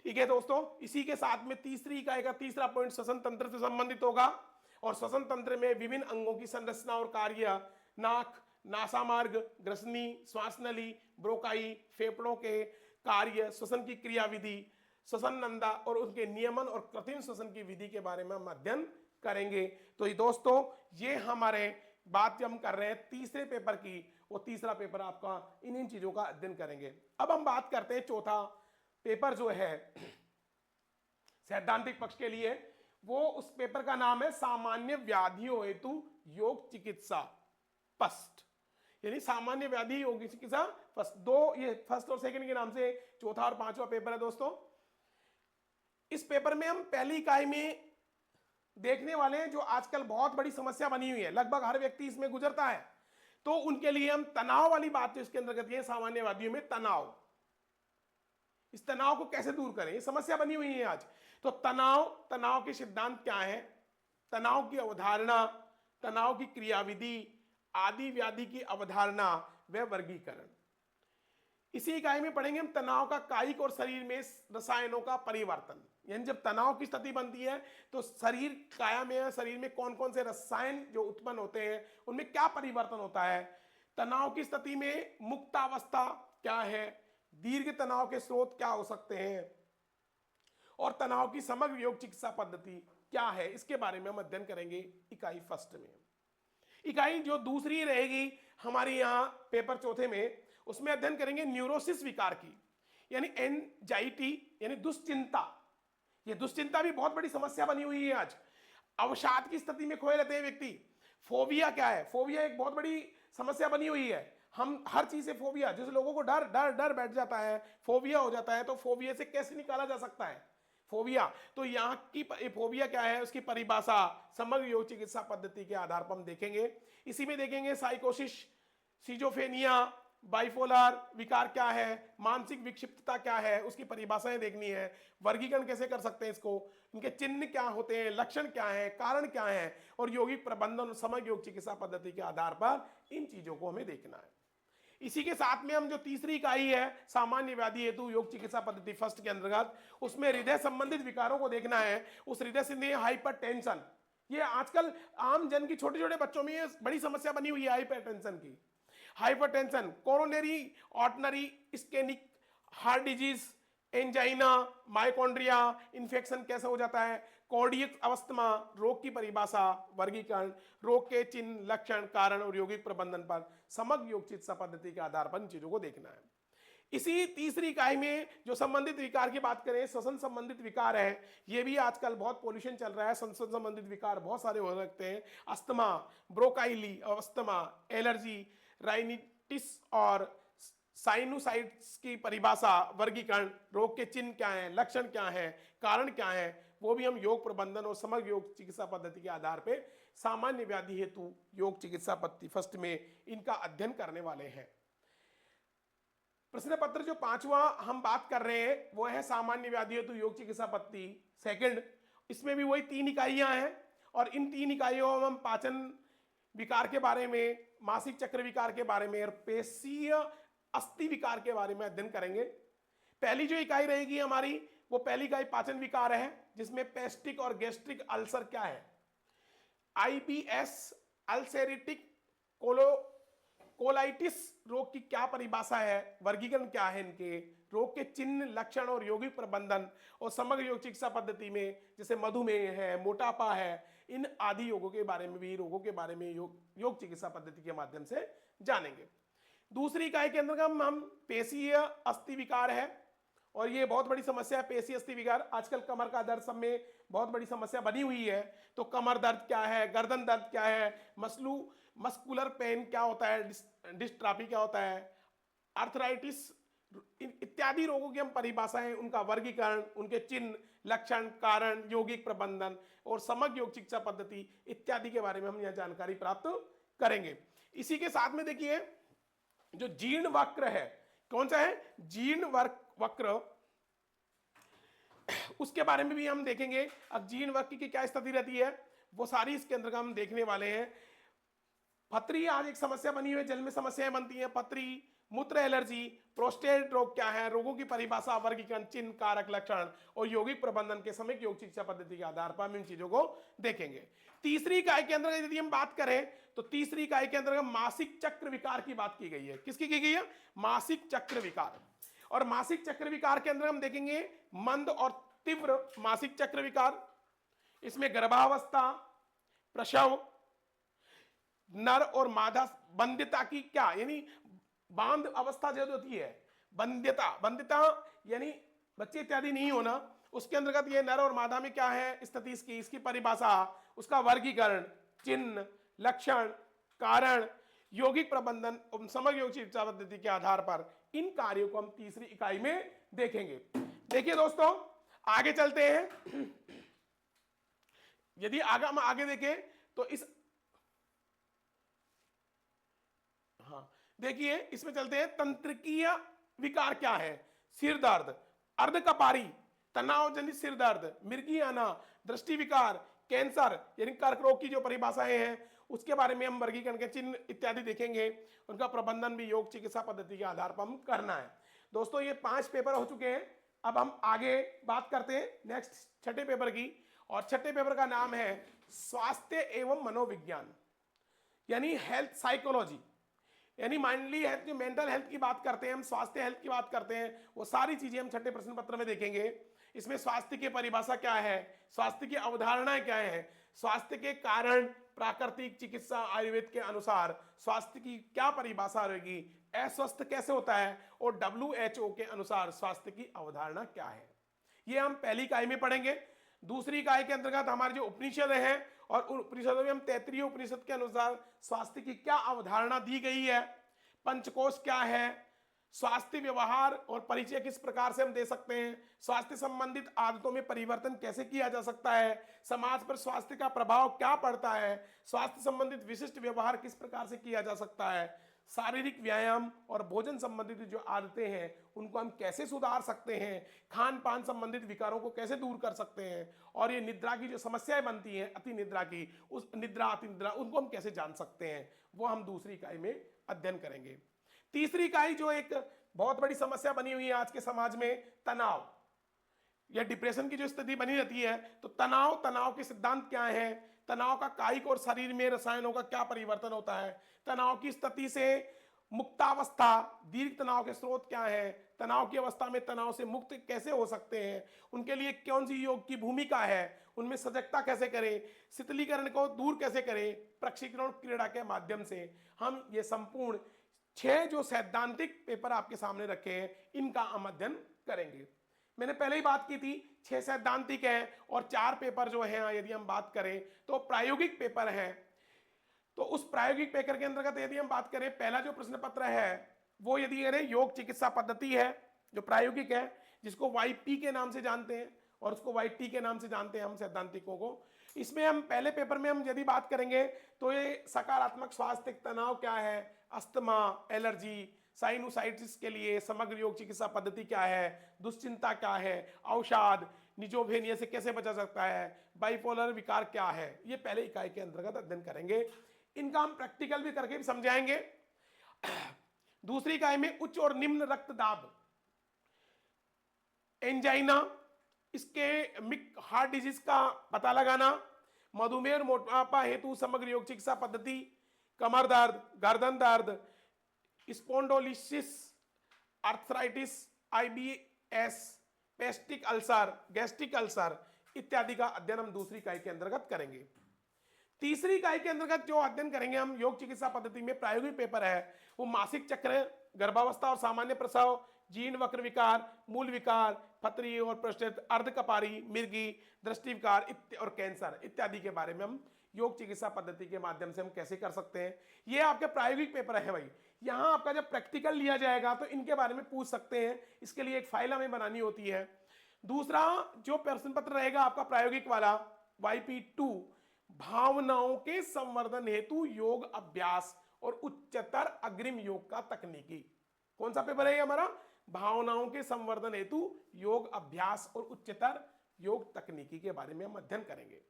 ठीक है दोस्तों, इसी के साथ में तीसरी इकाई का तीसरा पॉइंट श्वसन तंत्र से संबंधित होगा और श्वसन तंत्र में विभिन्न अंगों की संरचना और कार्य, नाक, नासामार्ग, ग्रसनी, श्वास नली, ब्रोकाई, फेफड़ों के कार्य, श्वसन की क्रियाविधि, श्वसन नंदा और उनके नियमन और कृत्रिम श्वसन की विधि के बारे में हम अध्ययन करेंगे। तो ये दोस्तों ये हमारे बात जो हम कर रहे हैं तीसरे पेपर की, वो तीसरा पेपर आपका इन चीजों का अध्ययन करेंगे। अब हम बात करते हैं चौथा पेपर जो है सैद्धांतिक पक्ष के लिए, वो उस पेपर का नाम है सामान्य व्याधियों हेतु योग चिकित्सा फर्स्ट, यानी सामान्य व्याधि योग चिकित्सा फर्स्ट। दो ये फर्स्ट और सेकंड के नाम से चौथा और पांचवा पेपर है दोस्तों। इस पेपर में हम पहली इकाई में देखने वाले हैं जो आजकल बहुत बड़ी समस्या बनी हुई है, लगभग हर व्यक्ति इसमें गुजरता है, तो उनके लिए हम तनाव वाली बात जो इसके अंतर्गत है, सामान्यवादियों में तनाव, इस तनाव को कैसे दूर करें, ये समस्या बनी हुई है आज। तो तनाव के सिद्धांत क्या है, तनाव की अवधारणा, तनाव की क्रियाविधि, आदि व्याधि की अवधारणा व वर्गीकरण। इसी इकाई में पढ़ेंगे हम तनाव का कायिक और शरीर में रसायनों का परिवर्तन, यानी जब तनाव की स्थिति बनती है तो शरीर काया में, शरीर में कौन कौन से रसायन जो उत्पन्न होते हैं उनमें क्या परिवर्तन होता है, तनाव की स्थिति में मुक्तावस्था क्या है, दीर्घ तनाव के स्रोत क्या हो सकते हैं और तनाव की समग्र योग चिकित्सा पद्धति क्या है, इसके बारे में हम अध्ययन करेंगे इकाई फर्स्ट में। इकाई जो दूसरी रहेगी हमारी यहाँ पेपर चौथे में, उसमें अध्ययन करेंगे न्यूरोसिस विकार की, यानी एंजाइटी यानी दुश्चिंता। ये दुश्चिंता भी बहुत बड़ी समस्या बनी हुई है आज, अवसाद की स्थिति में खोए रहते हैं व्यक्ति। फोबिया क्या है, फोबिया एक बहुत बड़ी समस्या बनी हुई है, हम हर चीज से फोबिया, जैसे लोगों को डर डर डर बैठ जाता है, फोबिया हो जाता है, तो फोबिया से कैसे निकाला जा सकता है फोबिया, तो यहाँ की फोबिया क्या है उसकी परिभाषा समग्र योग चिकित्सा पद्धति के आधार पर हम देखेंगे। इसी में देखेंगे साइकोसिस, सिजोफ्रेनिया, बाइपोलर विकार क्या है, मानसिक विक्षिप्तता क्या है, उसकी परिभाषाएं देखनी है, वर्गीकरण कैसे कर सकते हैं इसको, इनके चिन्ह क्या होते हैं, लक्षण क्या है, कारण क्या है, और यौगिक प्रबंधन और समग्र योग चिकित्सा पद्धति के आधार पर इन चीजों को हमें देखना है। इसी के साथ में हम जो तीसरी इकाई है सामान्य व्याधि हेतु योग चिकित्सा पद्धति फर्स्ट के अंतर्गत, उसमें हृदय संबंधित विकारों को देखना है। उस हृदय संबंधी हाइपरटेंशन, ये आजकल आम जन की, छोटे छोटे बच्चों में ये बड़ी समस्या बनी हुई है हाइपरटेंशन की। Hypertension, coronary ordinary ischemic heart disease, angina, mitochondria infection कैसे हो जाता है, कार्डियक अवस्थमा, रोग की परिभाषा, वर्गीकरण, रोग के चिन्ह, लक्षण, कारण और यौगिक प्रबंधन पर समग्र योग चिकित्सा पद्धति के आधार पर इन चीजों को देखना है। इसी तीसरी इकाई में जो संबंधित विकार की बात करें, श्वसन संबंधित विकार है, ये भी आजकल बहुत पोल्यूशन चल रहा है, श्वसन संबंधित विकार बहुत सारे हो सकते हैं, अस्थमा, ब्रोंकाइली अस्थमा, एलर्जी, राइनिटिस और साइनुसाइटिस की परिभाषा, वर्गीकरण, रोग के चिन्ह क्या हैं, लक्षण क्या हैं, कारण क्या है, वो भी हम योग प्रबंधन और समग्र योग चिकित्सा पद्धति के आधार पे सामान्य व्याधि हेतु योग चिकित्सा पद्धति फर्स्ट में इनका अध्ययन करने वाले हैं। प्रश्न पत्र जो पांचवा हम बात कर रहे हैं वो है सामान्य व्याधि हेतु योग चिकित्सा पद्धति सेकंड। इसमें भी वही 3 इकाइयां हैं और इन 3 इकाइयों में हम पाचन विकार के बारे में, मासिक चक्र विकार के बारे में और पेशीय अस्थि विकार के बारे में अध्ययन करेंगे। पहली जो इकाई रहेगी हमारी, वो पहली इकाई पाचन विकार है, जिसमें पेस्टिक और गैस्ट्रिक अल्सर क्या है, IBS अल्सरेटिक कोलाइटिस रोग की क्या परिभाषा है, वर्गीकरण क्या है, इनके रोग के चिन्ह, लक्षण और यौगिक प्रबंधन और समग्र योग चिकित्सा पद्धति में जैसे मधुमेह है, मोटापा है, इन आदि रोगों के बारे में योग चिकित्सा पद्धति के माध्यम से जानेंगे। दूसरी इकाई के अंदर हम पेशीय अस्थि विकार है और ये बहुत बड़ी समस्या है। पेशीय अस्थि विकार आजकल कमर का दर्द सब में बहुत बड़ी समस्या बनी हुई है। तो कमर दर्द क्या है, गर्दन दर्द क्या है, मस्कुलर पेन क्या होता है, डिस्ट्राफी क्या होता है, आर्थराइटिस इत्यादि रोगों की हम परिभाषाएं, उनका वर्गीकरण, उनके चिन्ह, लक्षण, कारण, यौगिक प्रबंधन और समग्र योग चिकित्सा पद्धति इत्यादि के बारे में हम यह जानकारी प्राप्त करेंगे। इसी के साथ में देखिए जो जीर्ण वक्र है, कौन सा है, जीर्ण वक्र, उसके बारे में भी हम देखेंगे। अब जीर्ण वक्र की क्या स्थिति रहती है वो सारी इसके अंदर हम देखने वाले हैं। पथरी आज एक समस्या बनी हुई है, जल में समस्याएं बनती हैं, पथरी, मूत्र एलर्जी, प्रोस्टेट रोग क्या है, रोगों की परिभाषा, वर्गीकरण, चिन्ह, कारक, लक्षण और यौगिक प्रबंधन के समय योग चिकित्सा पद्धति के आधार पर हम इन चीजों को देखेंगे। तीसरी इकाई के अंदर यदि हम बात करें तो तीसरी इकाई के अंदर मासिक चक्र विकार की बात की गई है। किसकी की गई है, मासिक चक्र विकार। और मासिक चक्र विकार के अंदर हम देखेंगे मंद और तीव्र मासिक चक्र विकार, इसमें गर्भावस्था, प्रसव, नर और मादा बंध्यता की क्या, यानी बांध अवस्था जो होती है, बंध्यता यानी बच्चे इत्यादि नहीं होना, उसके अंतर्गत ये नर और मादा में क्या है स्थिति इसकी परिभाषा, उसका वर्गीकरण, चिन्ह, लक्षण, कारण, यौगिक प्रबंधन, समग्र योग चिकित्सा पद्धति के आधार पर इन कार्यों को हम तीसरी इकाई में देखेंगे। देखिए दोस्तों आगे चलते हैं। यदि हम आगे देखें तो देखिए इसमें चलते हैं। तंत्रिकीय विकार क्या है, सिर दर्द, अर्धकपारी, तनाव जनित सिर दर्द, मिर्गी आना, दृष्टि विकार, कैंसर यानी कर्क रोग की जो परिभाषाएं हैं उसके बारे में हम वर्गीकरण के चिन्ह इत्यादि देखेंगे। उनका प्रबंधन भी योग चिकित्सा पद्धति के आधार पर हम करना है। दोस्तों ये 5 पेपर हो चुके हैं। अब हम आगे बात करते हैं नेक्स्ट छठे पेपर की, और छठे पेपर का नाम है स्वास्थ्य एवं मनोविज्ञान, यानी हेल्थ साइकोलॉजी, यानी माइंडली हेल्थ, जो मेंटल हेल्थ की बात करते हैं हम, स्वास्थ्य हेल्थ की बात करते हैं, वो सारी चीजें हम छठे प्रश्न पत्र में देखेंगे। इसमें स्वास्थ्य की परिभाषा क्या है, स्वास्थ्य की अवधारणाएं क्या है, स्वास्थ्य के कारण, प्राकृतिक चिकित्सा आयुर्वेद के अनुसार स्वास्थ्य की क्या परिभाषा रहेगी, अस्वस्थ कैसे होता है, और WHO के अनुसार स्वास्थ्य की अवधारणा क्या है, ये हम पहली इकाई में पढ़ेंगे। दूसरी इकाई के अंतर्गत हमारे जो उपनिषद हैं और उन उपनिषदों में हम तैत्तिरीय उपनिषद के अनुसार स्वास्थ्य की क्या अवधारणा दी गई है, पंचकोश क्या है, स्वास्थ्य व्यवहार और परिचय किस प्रकार से हम दे सकते हैं, स्वास्थ्य संबंधित आदतों में परिवर्तन कैसे किया जा सकता है, समाज पर स्वास्थ्य का प्रभाव क्या पड़ता है, स्वास्थ्य संबंधित विशिष्ट व्यवहार किस प्रकार से किया जा सकता है, शारीरिक व्यायाम और भोजन संबंधित जो आदतें हैं उनको हम कैसे सुधार सकते हैं, खान पान संबंधित विकारों को कैसे दूर कर सकते हैं, और ये निद्रा की जो समस्याएं बनती हैं अति निद्रा की, उस निद्रा अति निद्रा उनको हम कैसे जान सकते हैं, वो हम दूसरी इकाई में अध्ययन करेंगे। तीसरी इकाई जो एक बहुत बड़ी समस्या बनी हुई है आज के समाज में, तनाव या डिप्रेशन की जो स्थिति बनी रहती है, तो तनाव के सिद्धांत क्या है, तनाव का कायिक और शरीर में रसायनों का क्या परिवर्तन होता है, तनाव की स्थिति से मुक्तावस्था दीर्घ तनाव के स्रोत क्या है, तनाव की अवस्था में तनाव से मुक्त कैसे हो सकते हैं, उनके लिए कौन सी योग की भूमिका है, उनमें सजगता कैसे करें, शीतलीकरण को दूर कैसे करें, प्रशिक्षण क्रीड़ा के माध्यम से हम ये संपूर्ण 6 जो सैद्धांतिक पेपर आपके सामने रखे हैं इनका हम अध्ययन करेंगे। मैंने पहले ही बात की थी 6 सैद्धांतिक हैं और 4 पेपर जो हैं यदि हम बात करें तो प्रायोगिक पेपर हैं। तो उस प्रायोगिक पेपर के अंतर्गत यदि हम बात करें, पहला जो प्रश्न पत्र है वो यदि करें योग चिकित्सा पद्धति है जो प्रायोगिक है, जिसको YP के नाम से जानते हैं और उसको YT के नाम से जानते हैं हम सैद्धांतिकों को। इसमें हम पहले पेपर में हम यदि बात करेंगे तो ये सकारात्मक स्वास्थ्य तनाव क्या है, अस्थमा, एलर्जी, साइनोसाइटिस के लिए समग्र योग चिकित्सा पद्धति क्या है, दुश्चिंता क्या है, अवसाद, निजोभेनिया से कैसे बचा सकता है, बाइपोलर विकार क्या है, ये पहले इकाई के अंतर्गत अध्ययन करेंगे। इनका हम प्रैक्टिकल भी करके भी समझाएंगे। दूसरी इकाई में उच्च और निम्न रक्तदाब, एंजाइना, इसके हार्ट डिजीज का पता लगाना, मधुमेह और मोटापा हेतु समग्र योग चिकित्सा पद्धति, कमर दर्द, गर्दन दर्द, spondylosis, arthritis, IBS, peptic ulcer, gastric ulcer इत्यादि का अध्ययन हम दूसरी इकाई के अंतर्गत करेंगे। तीसरी इकाई के अंतर्गत जो अध्ययन करेंगे हम योग चिकित्सा पद्धति में प्रायोगिक पेपर है वो मासिक चक्र, गर्भावस्था और सामान्य प्रसव, जीर्ण वक्र विकार, मूल विकार, पथरी और प्रोस्टेट, अर्धकपारी, मिर्गी, दृष्टि विकार और कैंसर इत्यादि के बारे में हम योग चिकित्सा पद्धति के माध्यम से हम कैसे कर सकते हैं। ये आपके प्रायोगिक पेपर है भाई। यहाँ आपका जब प्रैक्टिकल लिया जाएगा तो इनके बारे में पूछ सकते हैं, इसके लिए एक फाइल हमें बनानी होती है। दूसरा जो प्रश्न पत्र रहेगा आपका प्रायोगिक वाला YP2, भावनाओं के संवर्धन हेतु योग अभ्यास और उच्चतर अग्रिम योग का तकनीकी। कौन सा पेपर है ये हमारा? भावनाओं के संवर्धन हेतु योग अभ्यास और उच्चतर योग तकनीकी के बारे में हम अध्ययन करेंगे।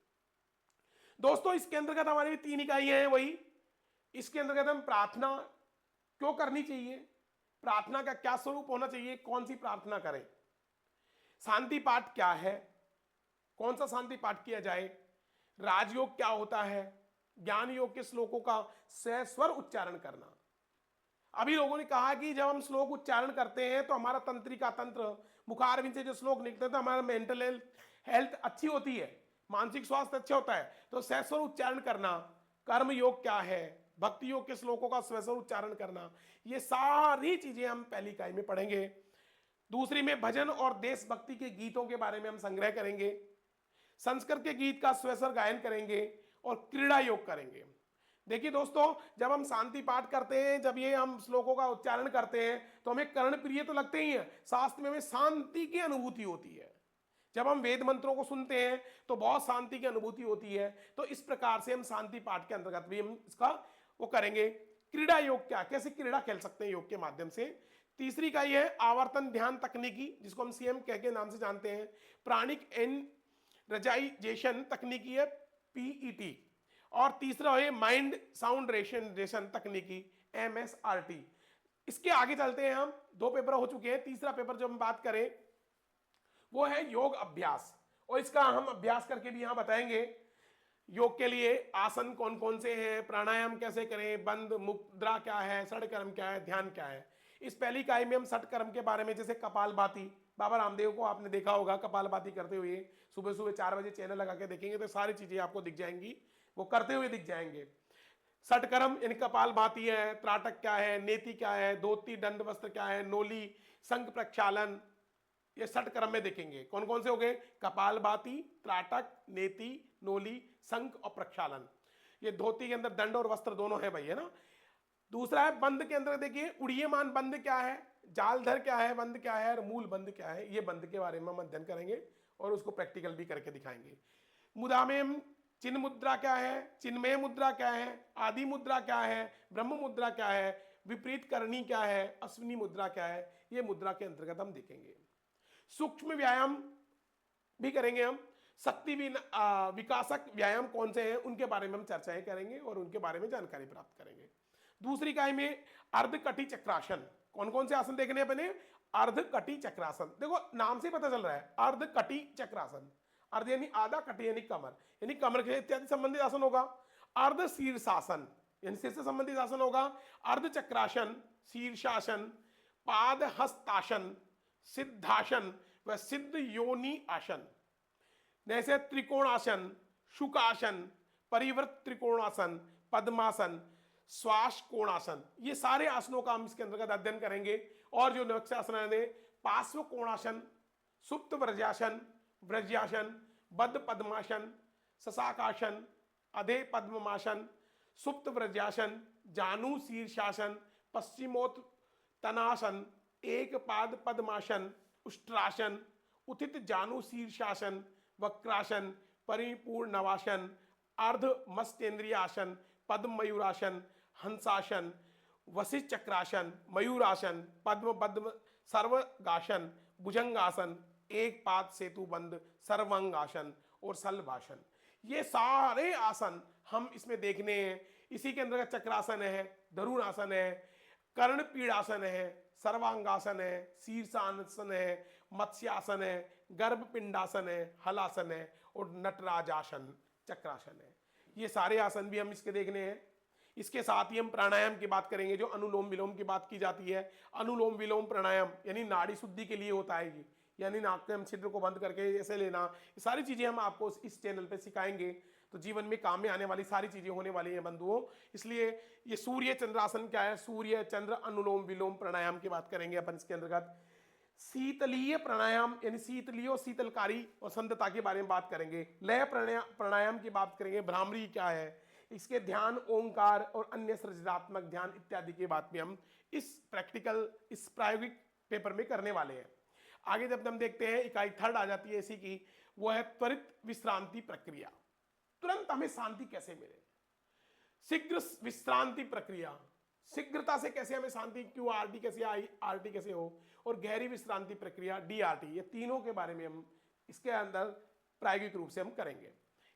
दोस्तों इसके अंतर्गत हमारी 3 इकाइयां हैं वही। इसके अंतर्गत हम प्रार्थना क्यों करनी चाहिए, प्रार्थना का क्या स्वरूप होना चाहिए, कौन सी प्रार्थना करें, शांति पाठ क्या है, कौन सा शांति पाठ किया जाए, राजयोग क्या होता है, ज्ञान योग के श्लोकों का सस्वर उच्चारण करना। अभी लोगों ने कहा कि जब हम श्लोक उच्चारण करते हैं तो हमारा तंत्रिका तंत्र, मुखारविंद से जो श्लोक निकलते हैं तो हमारा मेंटल हेल्थ अच्छी होती है, मानसिक स्वास्थ्य अच्छा होता है। तो सस्वर उच्चारण करना, कर्म योग क्या है, भक्ति योग के श्लोकों का सस्वर उच्चारण करना, ये सारी चीजें हम पहली इकाई में पढ़ेंगे। दूसरी में भजन और देशभक्ति के गीतों के बारे में हम संग्रह करेंगे, संस्कृत के गीत का स्वर गायन करेंगे और क्रीड़ा योग करेंगे। देखिए दोस्तों, जब हम शांति पाठ करते हैं, जब ये हम श्लोकों का उच्चारण करते हैं तो हमें कर्ण प्रिय तो लगते ही हैं, शास्त्र में हमें शांति की अनुभूति होती है। जब हम वेद मंत्रों को सुनते हैं तो बहुत शांति की अनुभूति होती है। तो इस प्रकार से हम शांति पाठ के अंतर्गत भी हम इसका वो करेंगे। क्रीड़ा योग क्या, कैसे क्रीड़ा खेल सकते हैं योग के माध्यम से। तीसरी का ये है आवर्तन ध्यान तकनीकी, जिसको हम CM कह के नाम से जानते हैं। प्राणिक एनर्जाइजेशन तकनीकी है PET। और तीसरा है माइंड साउंड रेशन तकनीकी MSRT। इसके आगे चलते हैं हम, 2 पेपर हो चुके हैं। तीसरा पेपर जो हम बात करें वो है योग अभ्यास, और इसका हम अभ्यास करके भी यहां बताएंगे। योग के लिए आसन कौन कौन से हैं, प्राणायाम कैसे करें, बंद मुद्रा क्या है, षटकर्म क्या है, ध्यान क्या है। इस पहली इकाई में हम षटकर्म के बारे में, जैसे कपालभाति, बाबा रामदेव को आपने देखा होगा कपालभाति करते हुए, सुबह सुबह 4 बजे चैनल लगा के देखेंगे तो सारी चीजें आपको दिख जाएंगी, वो करते हुए दिख जाएंगे। षटकर्म यानी कपालभाति है, त्राटक क्या है, नेति क्या है, धोती दंड वस्त्र क्या है, नोली, शंख प्रक्षालन, ये षटकर्म में देखेंगे। कौन कौन से हो गए? कपालभाति, त्राटक, नेति, नोली, शंख और प्रक्षालन। ये धोती के अंदर दंड और वस्त्र दोनों है भाई, है ना। दूसरा है बंद के अंदर, देखिए उड़ीयमान बंद क्या है, जालधर क्या है, बंद क्या है, और मूल बंद क्या है। ये बंद के बारे में हम अध्ययन करेंगे और उसको प्रैक्टिकल भी करके दिखाएंगे। मुद्रा में हम चिन्ह मुद्रा क्या है, चिन्मय मुद्रा क्या है, आदि मुद्रा क्या है, ब्रह्म मुद्रा क्या है, विपरीत करणी क्या है, अश्विनी मुद्रा क्या है, ये मुद्रा के अंतर्गत हम देखेंगे। सूक्ष्म व्यायाम भी करेंगे हम, शक्ति विकासक व्यायाम कौन से हैं उनके बारे में हम चर्चाएं करेंगे और उनके बारे में जानकारी प्राप्त करेंगे। दूसरी इकाई में अर्धकटी चक्रासन, कौन कौन से आसन देखने बने, अर्धकटी चक्रासन, देखो नाम से पता चल रहा है अर्धकटी चक्रासन, अर्ध यानी आधा, कटी यानी कमर, यानी कमर के इत्यादि संबंधित आसन होगा। अर्ध शीर्षासन यानी सिर से संबंधित आसन होगा। अर्ध चक्रासन, शीर्षासन, पाद हस्तासन, सिद्धासन व सिद्ध योनि आसन। जैसे त्रिकोणासन, शुकासन, परिवृत त्रिकोणासन, पद्मासन, श्वास कोणासन, ये सारे आसनों का हम इसके अंतर्गत अध्ययन करेंगे। और जो नेक्स्ट आसन है पार्श्व कोणासन, सुप्त व्रजासन, व्रज्यासन, बद्ध पद्मासन, सशाकासन, अधे पद्मासन, सुप्त व्रज्यासन, जानु शीर्षासन, पश्चिमोत्तनासन, एक पाद पद्मासन, उष्ट्रासन, उथित जानु शीर्षासन, वक्रासन, परिपूर्ण नवासन, अर्ध मस्तेंद्रियासन, पद्म मयूरासन, हंसासन, वशिष्ठ चक्रासन, मयूरासन, पद्म पद्म सर्वगासन, भुजंगासन, एक पाद सेतु बंद, सर्वांगासन और सल्भासन। ये सारे आसन हम इसमें देखने हैं। इसी के अंतर्गत चक्रासन है, धरुणासन है, कर्ण पीड़ासन है, सर्वांगासन है, शीर्षासन है, मत्स्यासन है, गर्भपिंडासन है, हलासन है और नटराजासन चक्रासन है। ये सारे आसन भी हम इसके देखने हैं। इसके साथ ही हम प्राणायाम की बात करेंगे, जो अनुलोम विलोम की बात की जाती है। अनुलोम विलोम प्राणायाम यानी नाड़ी शुद्धि के लिए होता है ये, यानी नाक के हम छिद्र को बंद करके ऐसे लेना, ये सारी चीजें हम आपको इस चैनल पे सिखाएंगे। तो जीवन में काम में आने वाली सारी चीजें होने वाली हैं बंधुओं। इसलिए ये सूर्य चंद्रासन क्या है, सूर्य चंद्र अनुलोम विलोम प्राणायाम की बात करेंगे अपन इसके अंतर्गत। शीतलीय प्राणायाम यानी शीतलीय और शीतलकारी और संतता के बारे में बात करेंगे। लय प्राणायाम की बात करेंगे, भ्रामरी क्या है, इसके ध्यान, ओंकार और अन्य सृजनात्मक ध्यान इत्यादि की बात भी हम इस प्रैक्टिकल, इस प्रायोगिक पेपर में करने वाले हैं। आगे जब हम देखते हैं इकाई थर्ड आ जाती है इसी की, वो है त्वरित विश्रांति प्रक्रिया। तुरंत हमें शांति कैसे मिले, शीघ्र विश्रांति प्रक्रिया, शीघ्रता से कैसे हमें शांति, क्यों आरटी कैसे आई, आरटी कैसे हो, और गहरी विश्रांति प्रक्रिया डीआरटी, ये तीनों के बारे में हम इसके अंदर प्रायोगिक रूप से हम करेंगे।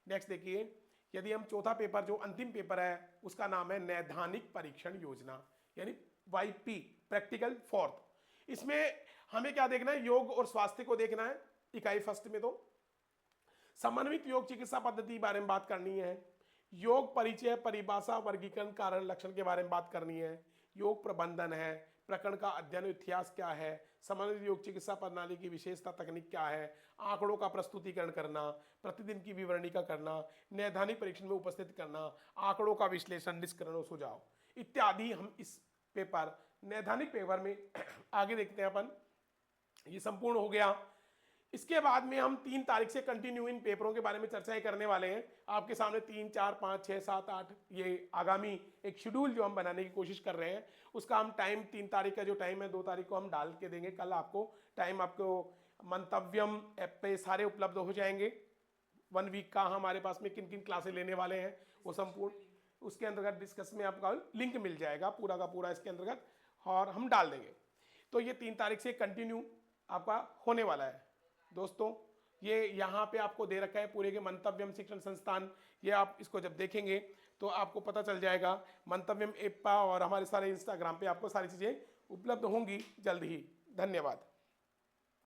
नेक्स्ट देखिए, यदि हम चौथा पेपर जो अंतिम पेपर है उसका नाम है नैदानिक परीक्षण योजना यानी वाईपी प्रैक्टिकल फोर्थ। इसमें हमें क्या देखना है, योग और स्वास्थ्य को देखना है। इकाई फर्स्ट में तो समन्वित योग चिकित्सा पद्धति बारे में बात करनी है, योग परिचय, परिभाषा, वर्गीकरण, कारण, लक्षण के बारे में बात करनी है, योग प्रबंधन है, प्रकरण का अध्ययन इतिहास क्या है, समन्वित योग चिकित्सा प्रणाली की विशेषता तकनीक क्या है, आंकड़ों का प्रस्तुतिकरण करना, प्रतिदिन की विवरणिका करना, नैदानिक परीक्षण में उपस्थित करना, आंकड़ों का विश्लेषण, निष्करण और सुझाव इत्यादि हम इस पेपर नैदानिक पेपर में आगे देखते हैं अपन। ये संपूर्ण हो गया। इसके बाद में हम 3 तारीख से कंटिन्यू इन पेपरों के बारे में चर्चाएं करने वाले हैं। आपके सामने 3, 4, 5, 6, 7, 8 ये आगामी एक शेड्यूल जो हम बनाने की कोशिश कर रहे हैं, उसका हम टाइम 3 तारीख का जो टाइम है 2 तारीख को हम डाल के देंगे। कल आपको टाइम आपको मंतव्यम ऐप पे सारे उपलब्ध हो जाएंगे। 1 वीक का हमारे पास में किन किन क्लासें लेने वाले हैं वो संपूर्ण उसके अंतर्गत डिस्कस में आपका लिंक मिल जाएगा पूरा का पूरा इसके अंतर्गत, और हम डाल देंगे। तो ये 3 तारीख से कंटिन्यू आपका होने वाला है दोस्तों। ये यहाँ पे आपको दे रखा है पूरे के मंतव्यम शिक्षण संस्थान। ये आप इसको जब देखेंगे तो आपको पता चल जाएगा। मंतव्यम ऐप पर और हमारे सारे इंस्टाग्राम पे आपको सारी चीज़ें उपलब्ध होंगी जल्द ही। धन्यवाद।